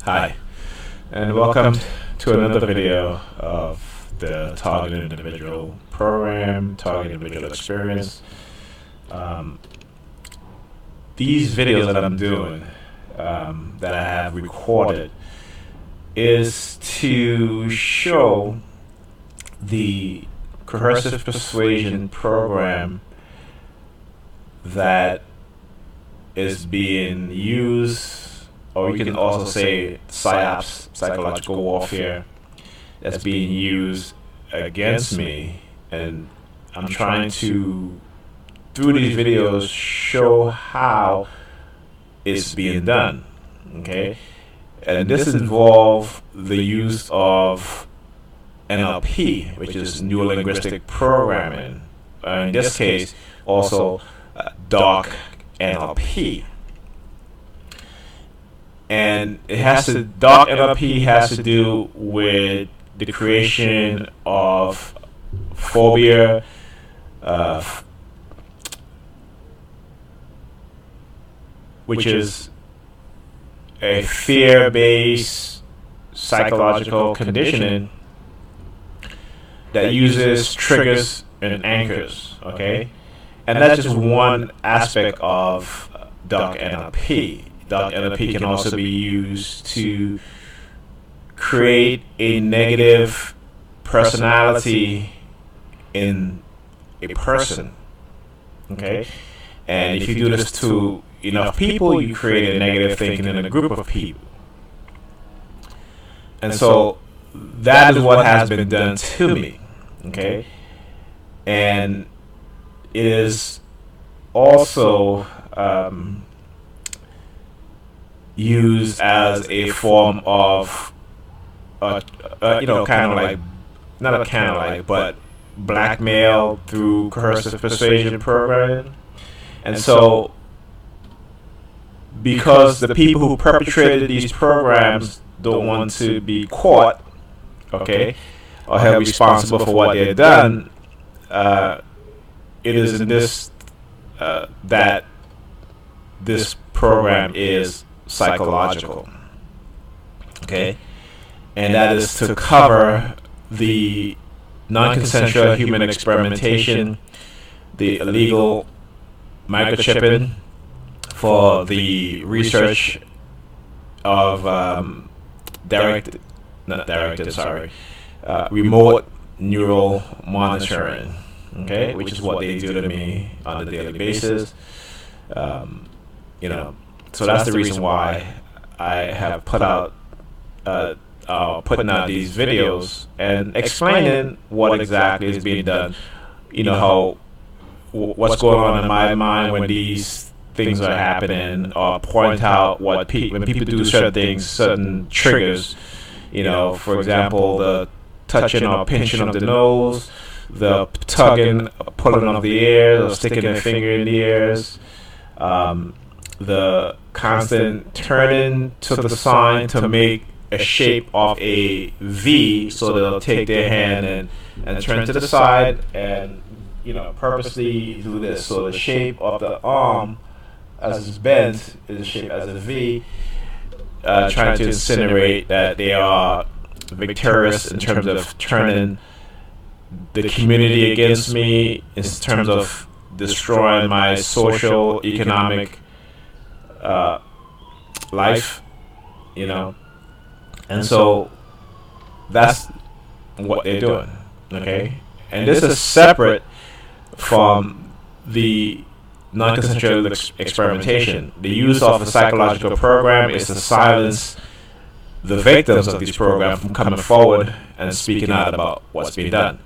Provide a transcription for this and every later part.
Hi, and welcome to another video of the Targeted Individual Program, Targeted Individual Experience. These videos that I'm doing, that I have recorded, is to show the Coercive Persuasion program that is being used, or you can also say PSYOPs, psychological warfare, that's being used against me. And I'm trying to, through these videos, show how it's being done. Okay? And this involves the use of NLP, which is Neuro Linguistic Programming. In this case, also dark NLP. And dark NLP has to do with the creation of phobia, which is a fear-based psychological conditioning that uses triggers and anchors, okay? And that's just one aspect of dark NLP. Dark NLP can also be used to create a negative personality in a person, okay? And if you do this to enough people, you create a negative thinking in a group of people. And so that is what has been done to me, okay? And it is also used as a form of, kind of like, not a kind of like, but blackmail through coercive persuasion programming. And so, because the people who perpetrated these programs don't want to be caught, okay, or held responsible for what they've done, it is in this that this program is psychological, okay, and that is to cover the non-consensual human experimentation, the illegal microchipping for the research of remote neural monitoring, okay, which is what they do to me on a daily basis. So that's the reason why I have put out, putting out these videos and explaining what exactly is being done. What's going on in my mind when these things are happening, or point out when people do certain things, certain triggers. For example, the touching or pinching of the nose, the tugging, pulling of the ears, or sticking their finger in the ears, the constant turning to the sign to make a shape of a V, so they'll take their hand and turn to the side and purposely do this. So the shape of the arm as it's bent is shaped as a V, trying to insinuate that they are victorious in terms of turning the community against me, in terms of destroying my social, economic life, and so that's what they're doing, okay? And this is separate from the non-consensual experimentation. The use of the psychological program is to silence the victims of these programs from coming forward and speaking out about what's being done.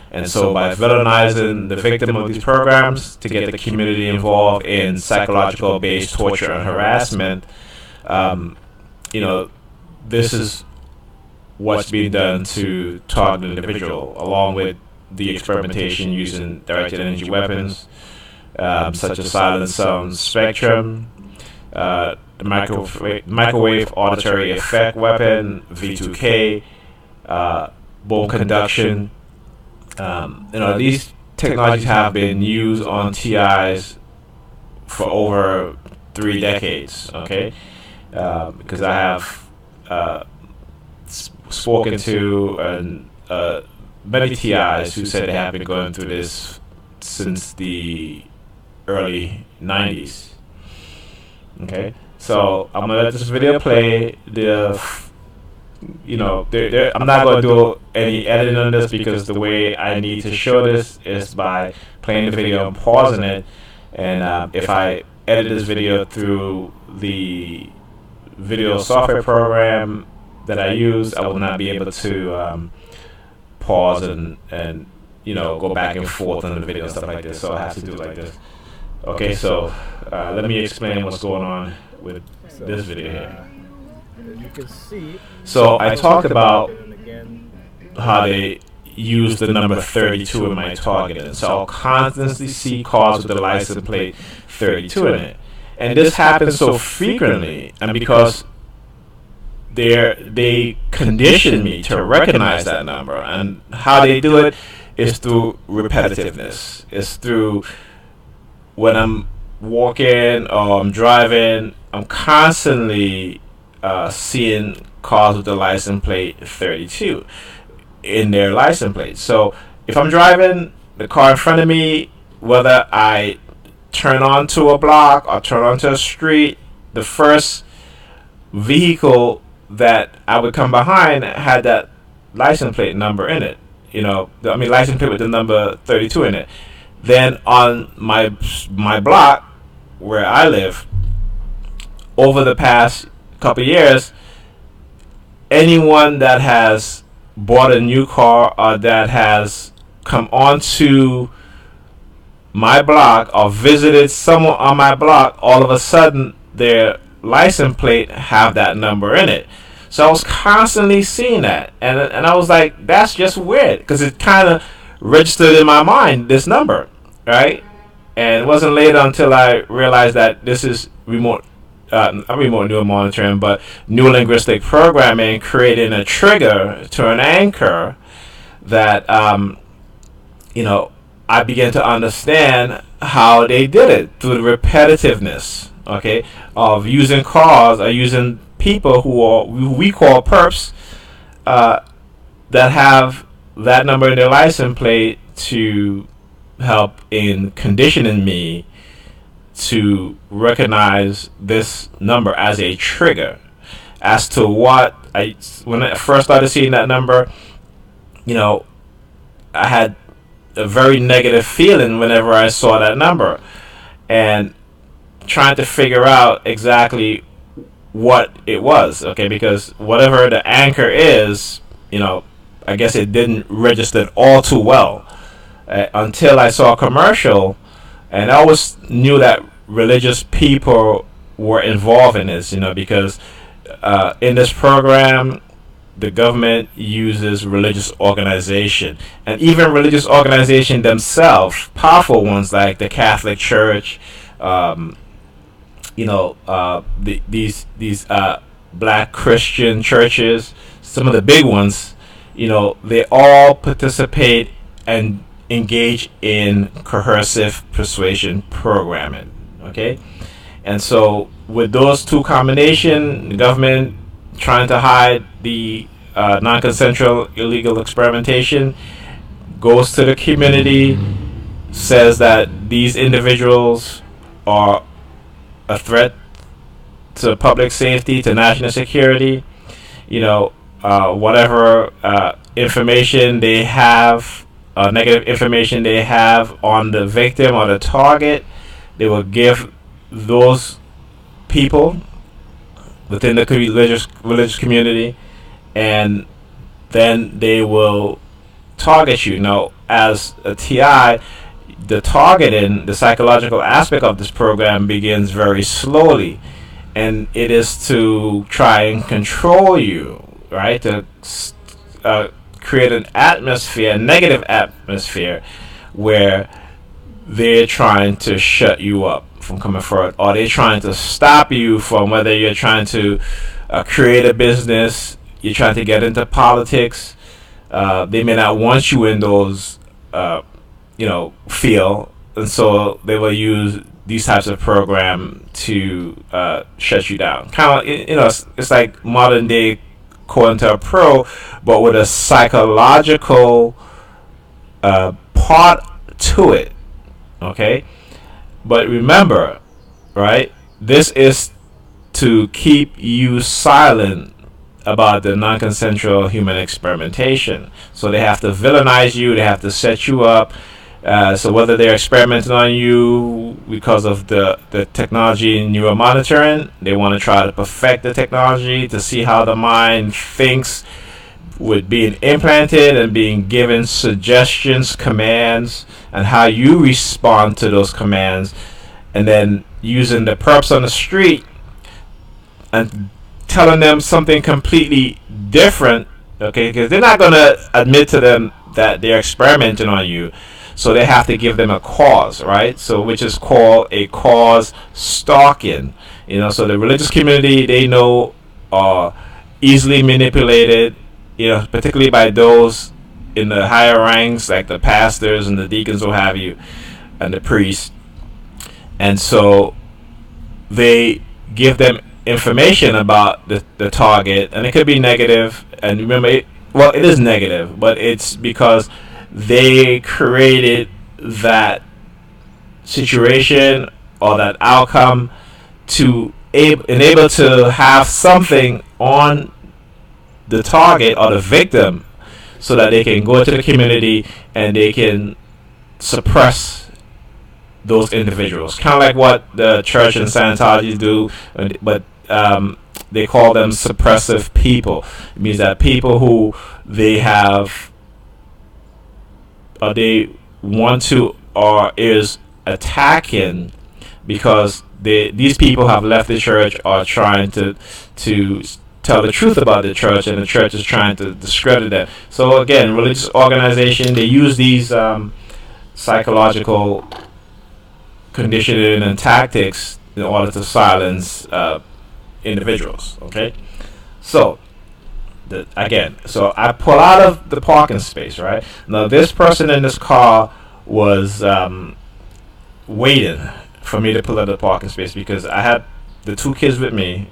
And so by villainizing the victim of these programs to get the community involved in psychological-based torture and harassment, this is what's being done to target an individual, along with the experimentation using directed energy weapons, such as silent sound spectrum, the microwave auditory effect weapon, V2K, bone conduction. These technologies have been used on TIs for over 3 decades, okay? Because I have spoken to many TIs who said they have been going through this since the early 90s. Okay, so I'm gonna let this video play. I'm not gonna do any editing on this because the way I need to show this is by playing the video and pausing it. And if I edit this video through the video software program that I use, I will not be able to pause and go back and forth on the video and stuff like this. So I have to do it like this. Okay, so let me explain what's going on with this video here. You can see. So I talked about how they use the number 32 in my targeting. So I'll constantly see cars with the license plate 32 in it. And this happens so frequently, and because they condition me to recognize that number. And how they do it is through repetitiveness. It's through when I'm walking or I'm driving, I'm constantly seeing cars with the license plate 32 in their license plate. So if I'm driving the car in front of me, whether I turn onto a block or turn onto a street, the first vehicle that I would come behind had that license plate number in it. License plate with the number 32 in it. Then on my block where I live, over the past couple of years, anyone that has bought a new car or that has come onto my block or visited someone on my block, all of a sudden their license plate have that number in it. So I was constantly seeing that, and I was like, that's just weird, because it kind of registered in my mind, this number, right? And it wasn't later until I realized that this is not remote neural monitoring, but neural linguistic programming, creating a trigger to an anchor that I began to understand how they did it through the repetitiveness, okay, of using cars or using people who we call perps that have that number in their license plate to help in conditioning me to recognize this number as a trigger. As to when I first started seeing that number, I had a very negative feeling whenever I saw that number, and trying to figure out exactly what it was, okay, because whatever the anchor is, I guess it didn't register all too well until I saw a commercial, and I always knew that religious people were involved in this, because in this program, the government uses religious organization, and even religious organization themselves, powerful ones like the Catholic Church, these black Christian churches, some of the big ones, they all participate and engage in coercive persuasion programming. Okay, and so with those two combination, the government trying to hide the non-consensual illegal experimentation, goes to the community, says that these individuals are a threat to public safety, to national security, whatever information they have, negative information they have on the victim or the target, they will give those people within the religious community, and then they will target you. Now, as a TI, the targeting, the psychological aspect of this program begins very slowly, and it is to try and control you, right? To create an atmosphere, a negative atmosphere, where they're trying to shut you up from coming forward, or they're trying to stop you from, whether you're trying to create a business, you're trying to get into politics. They may not want you in those field, and so they will use these types of program to shut you down. Kind of, it's like modern day COINTELPRO, but with a psychological part to it. Okay, but remember, right? This is to keep you silent about the non-consensual human experimentation. So they have to villainize you. They have to set you up. So whether they're experimenting on you because of the technology in neuromonitoring, they want to try to perfect the technology to see how the mind thinks with being implanted and being given suggestions, commands, and how you respond to those commands, and then using the perps on the street and telling them something completely different, okay, because they're not going to admit to them that they're experimenting on you. So they have to give them a cause, right? So which is called a cause stalking. So the religious community, they know, are easily manipulated, particularly by those in the higher ranks, like the pastors and the deacons, what have you, and the priests. And so they give them information about the target, and it could be negative. And remember, it is negative, but it's because they created that situation or that outcome to enable to have something on the target or the victim, so that they can go into the community and they can suppress those individuals. Kind of like what the church and Scientology do, but they call them suppressive people. It means that people who they have, or they want to, or is attacking because these people have left the church, or trying to tell the truth about the church, and the church is trying to discredit them. So again, religious organization, they use these psychological conditioning and tactics in order to silence individuals. Okay, so so I pull out of the parking space. Right now, this person in this car was waiting for me to pull out of the parking space, because I had the two kids with me,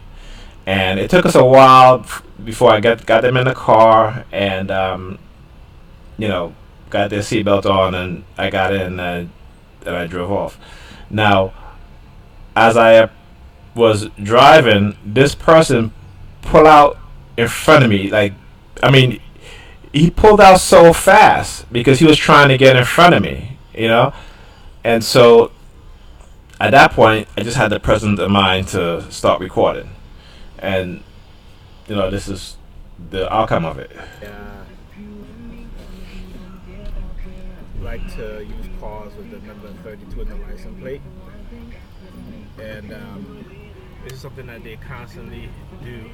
and it took us a while before I got them in the car, and got their seatbelt on, and I got in, and I drove off. Now, as I was driving, this person pulled out in front of me. He pulled out so fast because he was trying to get in front of me, and so at that point, I just had the presence of mind to start recording, and this is the outcome of it. Like to use cars with the number 32 in the license plate, and this is something that they constantly do.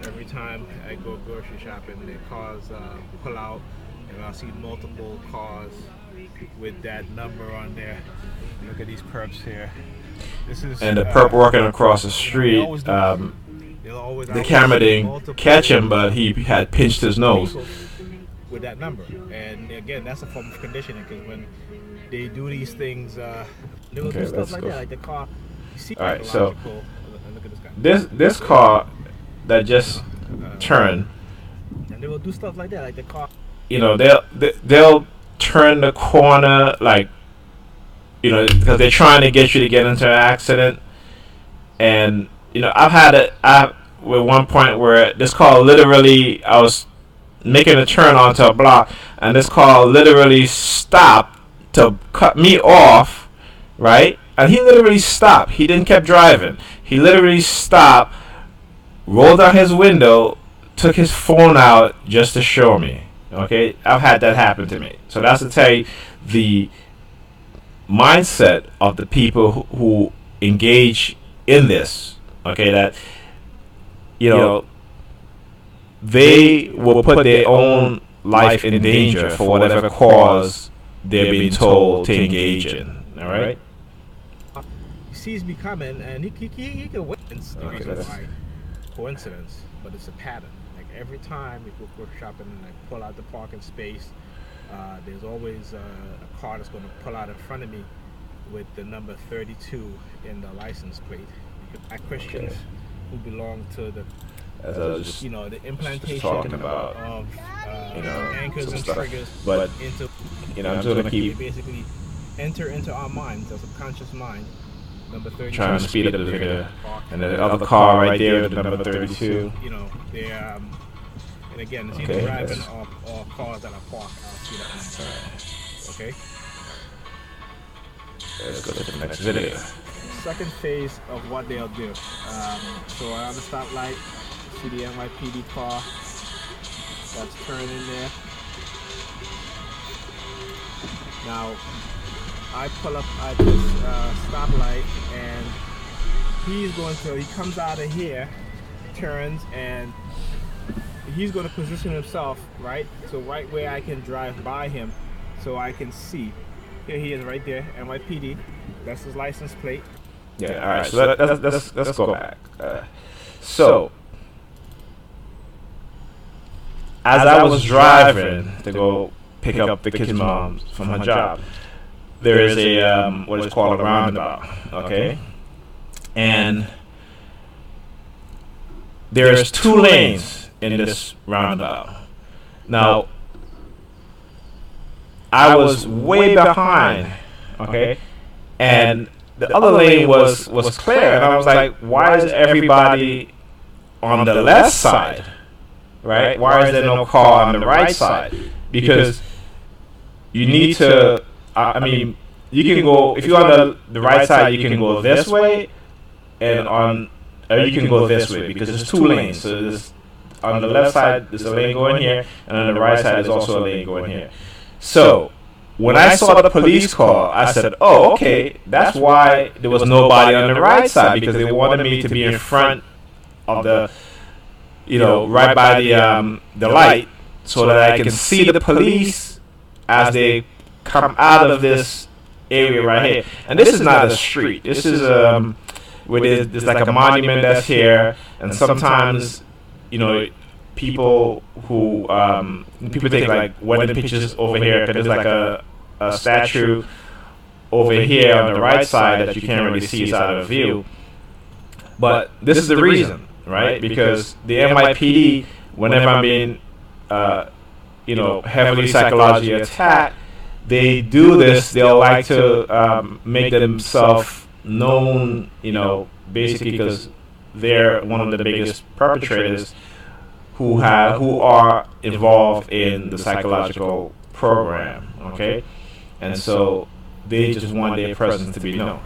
Every time I go grocery shopping, their cars pull out, and I'll see multiple cars with that number on there. Look at these perps here. This is and the perp working across the street. The camera didn't catch him, but he had pinched his nose with that number. And again, that's a form of conditioning, because when they do these things, they will do stuff like that, like the car. All right, so look at this guy. This car that just turned, and they will do stuff like that, like the car. They'll turn the corner, because they're trying to get you to get into an accident. And I've had with one point where this car literally, I was making a turn onto a block, and this car literally stopped to cut me off, right? And he literally stopped. He didn't keep driving. He literally stopped, rolled down his window, took his phone out just to show me. Okay, I've had that happen to me. So that's to tell you the mindset of the people who engage in this. Okay, that they will put their own life in danger for whatever cause they're being told to engage in. All right. He sees me coming, and he can witness by coincidence, but it's a pattern. Like every time we go grocery shopping and I pull out the parking space, there's always a car that's going to pull out in front of me, with the number 32 in the license plate. At Christians who belong to the, As I was just, the implantation talking about, of anchors some and stuff. triggers But into, I'm just gonna they keep basically enter into our minds, our subconscious mind. Number 32. trying to speed up the video. And the other car right there with the number 32. They're and again, it's either driving or cars that are parked. I'll see that. Okay. Let's go to the next video. Second phase of what they'll do. So around the stoplight, see the NYPD car that's turning there. Now, I pull up at this stoplight, and he comes out of here, turns, and he's going to position himself right where I can drive by him, so I can see. Here he is right there, NYPD. That's his license plate. Yeah, all right. So let's go back. So as I was driving to go pick up the kid's mom from her job, there is a what is called a roundabout. Okay, and there's 2 lanes in this roundabout. Now, I was way behind, okay, and the other lane was clear, and I was like, why is everybody on the left side, right? Why is there no car on the right side? Because you need to, I mean, you can go, if you're on the right side, you can go this way, and you can go this way, because there's 2 lanes. So there's, on the left side, there's a lane going here, and on the right side, there's also a lane going here. So when I saw the police car, I said, oh, okay, that's why there was nobody on the right side, because they wanted me to be in front of the, right by the light, so that I can see the police as they come out of this area right here. And this is not a street. This is where there's like a monument that's here, and sometimes, people who people take like wedding pictures over here, because there's like a statue over here on the right side that you can't really see, it's out of view. But this is the reason, right? Because the NYPD, whenever I'm being heavily psychologically attacked, they do this. They'll like to make themselves known, basically because they're one of the biggest perpetrators who are involved in the psychological program, okay? And so they just want their presence to be known.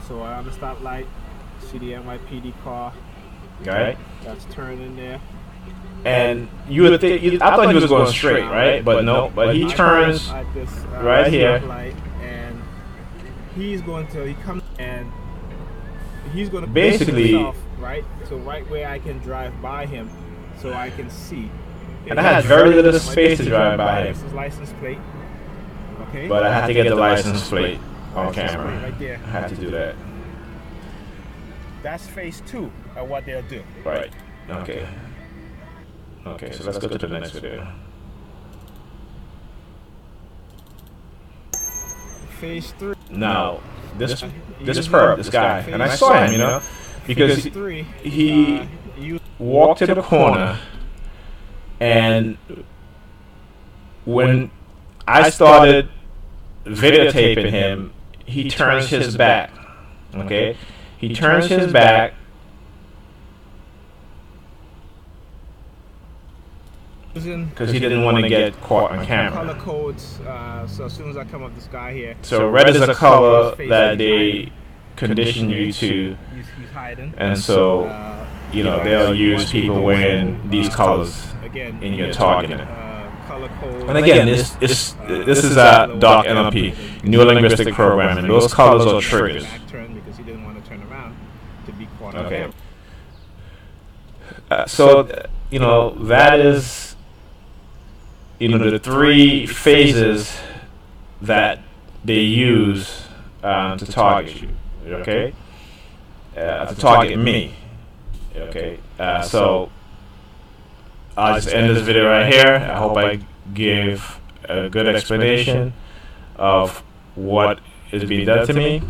So on the stoplight, see the NYPD car. Right? That's turning there. And you would think, I thought he was going straight, right? But no, but he turns right here. And he's going to basically himself, right? So right where I can drive by him, so I can see. And I had very little space to drive by him. This is license plate. Okay. But I had to get the license plate on camera. Right there. I had to do that. That's phase 2 of what they'll do. Right. Okay. Okay, so let's go to the next video. Phase 3. Now, this perp, this guy, and I saw him, because he walked to the corner, and when I started videotaping him, he turns his back. Okay, he turns his back. Because he didn't want to get caught on camera. Color codes. So as soon as I come up this guy here. So red is a color that they condition you to, he's hiding. And so they'll use people wearing these colors in your targeting. And again, this is dark NLP, New Linguistic Programming. Those colors are triggers. Because he didn't want to turn around to be caught on Okay. camera. So that is the 3 phases that they use to target you. Okay, to target me. Okay, so I'll just end this video right here. I hope I give a good explanation of what is being done to me,